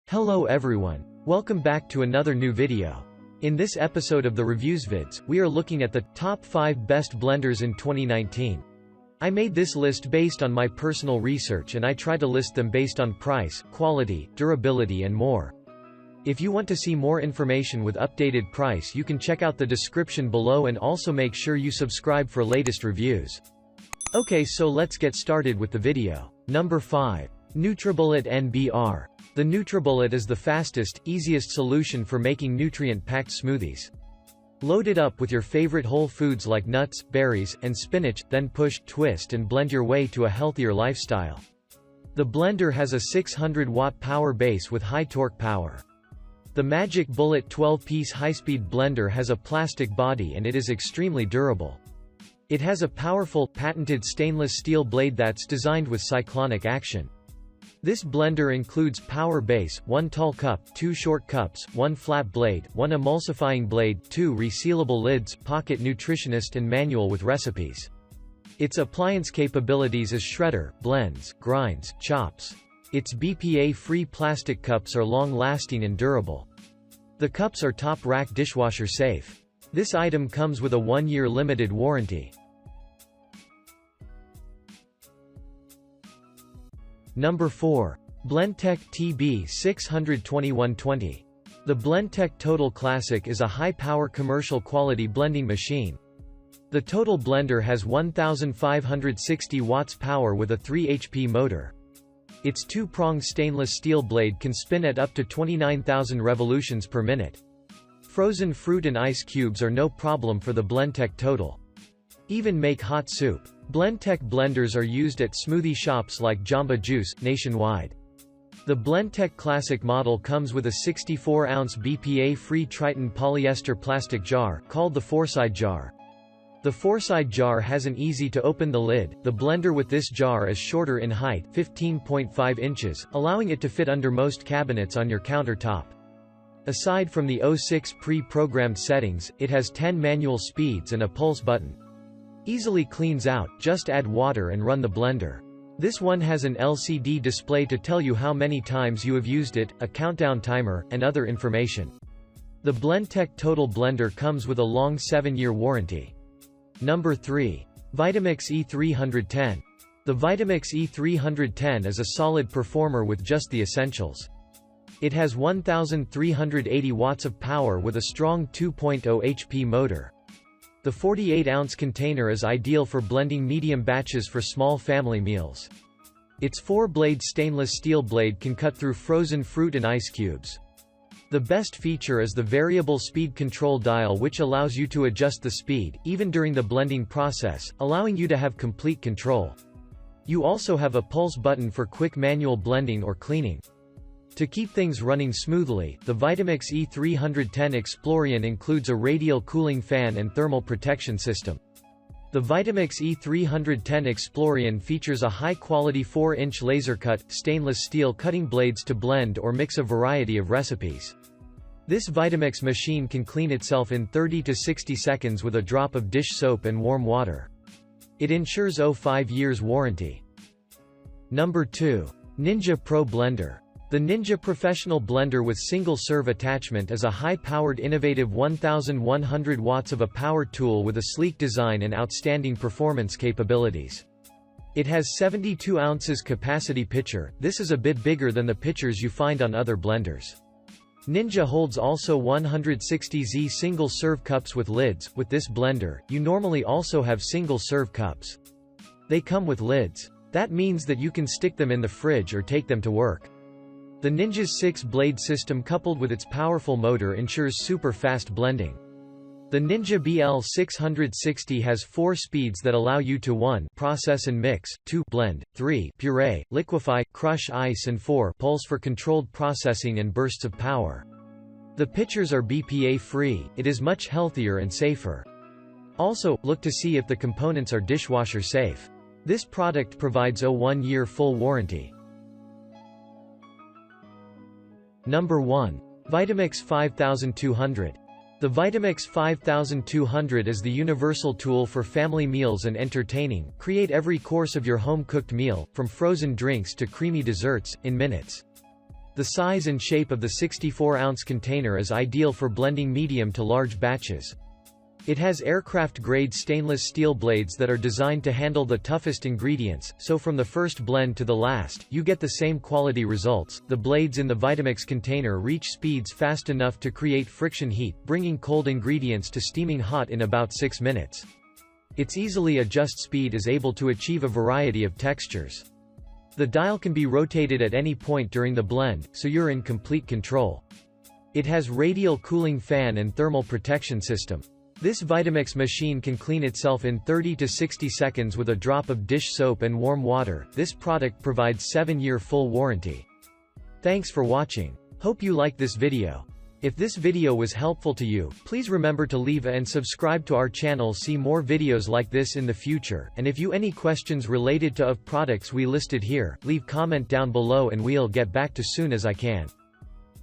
Hello everyone. Welcome back to another new video. In this episode of the ReviewsVidz, we are looking at the top 5 best blenders in 2019. I made this list based on my personal research and I try to list them based on price, quality, durability and more. If you want to see more information with updated price, you can check out the description below and also make sure you subscribe for latest reviews. Okay, so let's get started with the video. Number 5. NutriBullet NBR. The NutriBullet is the fastest, easiest solution for making nutrient-packed smoothies. Load it up with your favorite whole foods like nuts, berries, and spinach, then push, twist and blend your way to a healthier lifestyle. The blender has a 600-watt power base with high torque power. The Magic Bullet 12-piece high-speed blender has a plastic body and it is extremely durable. It has a powerful, patented stainless steel blade that's designed with cyclonic action. This blender includes power base, 1 tall cup, 2 short cups, 1 flat blade, 1 emulsifying blade, 2 resealable lids, pocket nutritionist and manual with recipes. Its appliance capabilities is shredder, blends, grinds, chops. Its BPA-free plastic cups are long-lasting and durable. The cups are top-rack dishwasher safe. This item comes with a 1-year limited warranty. Number 4. Blendtec TB62120. The Blendtec Total Classic is a high-power commercial quality blending machine. The Total Blender has 1,560 watts power with a 3 HP motor. Its 2-pronged stainless steel blade can spin at up to 29,000 revolutions per minute. Frozen fruit and ice cubes are no problem for the Blendtec Total. Even make hot soup. Blendtec blenders are used at smoothie shops like Jamba Juice, nationwide. The Blendtec Classic model comes with a 64-ounce BPA-free Triton polyester plastic jar, called the 4-side jar. The 4-side jar has an easy-to-open the lid. The blender with this jar is shorter in height, 15.5 inches, allowing it to fit under most cabinets on your countertop. Aside from the 06 pre-programmed settings, it has 10 manual speeds and a pulse button. Easily cleans out, just add water and run the blender. This one has an LCD display to tell you how many times you have used it, a countdown timer, and other information. The Blendtec Total Blender comes with a long 7-year warranty. Number 3. Vitamix E310. The Vitamix E310 is a solid performer with just the essentials. It has 1,380 watts of power with a strong 2.0 HP motor. The 48-ounce container is ideal for blending medium batches for small family meals. Its 4-blade stainless steel blade can cut through frozen fruit and ice cubes. The best feature is the variable speed control dial, which allows you to adjust the speed, even during the blending process, allowing you to have complete control. You also have a pulse button for quick manual blending or cleaning. To keep things running smoothly, the Vitamix E310 Explorian includes a radial cooling fan and thermal protection system. The Vitamix E310 Explorian features a high-quality 4-inch laser-cut, stainless steel cutting blades to blend or mix a variety of recipes. This Vitamix machine can clean itself in 30 to 60 seconds with a drop of dish soap and warm water. It ensures 5 years warranty. Number 2. Ninja Pro Blender. The Ninja Professional Blender with single-serve attachment is a high-powered innovative 1,100 watts of a power tool with a sleek design and outstanding performance capabilities. It has 72 ounces capacity pitcher. This is a bit bigger than the pitchers you find on other blenders. Ninja holds also 160Z single-serve cups with lids. With this blender, you normally also have single-serve cups. They come with lids. That means that you can stick them in the fridge or take them to work. The Ninja's 6-blade system coupled with its powerful motor ensures super fast blending. The Ninja BL660 has 4 speeds that allow you to 1. Process and mix, 2. Blend, 3. Puree, liquefy, crush ice and 4. Pulse for controlled processing and bursts of power. The pitchers are BPA-free. It is much healthier and safer. Also, look to see if the components are dishwasher safe. This product provides a 1-year full warranty. Number 1. Vitamix 5200. The Vitamix 5200 is the universal tool for family meals and entertaining. Create every course of your home-cooked meal, from frozen drinks to creamy desserts, in minutes. The size and shape of the 64-ounce container is ideal for blending medium to large batches. It has aircraft-grade stainless steel blades that are designed to handle the toughest ingredients, so from the first blend to the last, you get the same quality results. The blades in the Vitamix container reach speeds fast enough to create friction heat, bringing cold ingredients to steaming hot in about 6 minutes. Its easily adjust speed is able to achieve a variety of textures. The dial can be rotated at any point during the blend, so you're in complete control. It has radial cooling fan and thermal protection system. This Vitamix machine can clean itself in 30 to 60 seconds with a drop of dish soap and warm water. This product provides 7-year full warranty. Thanks for watching. Hope you like this video. If this video was helpful to you, please remember to leave a and subscribe to our channel. See more videos like this in the future, and if you any questions related to products we listed here, leave comment down below and we'll get back to soon as I can.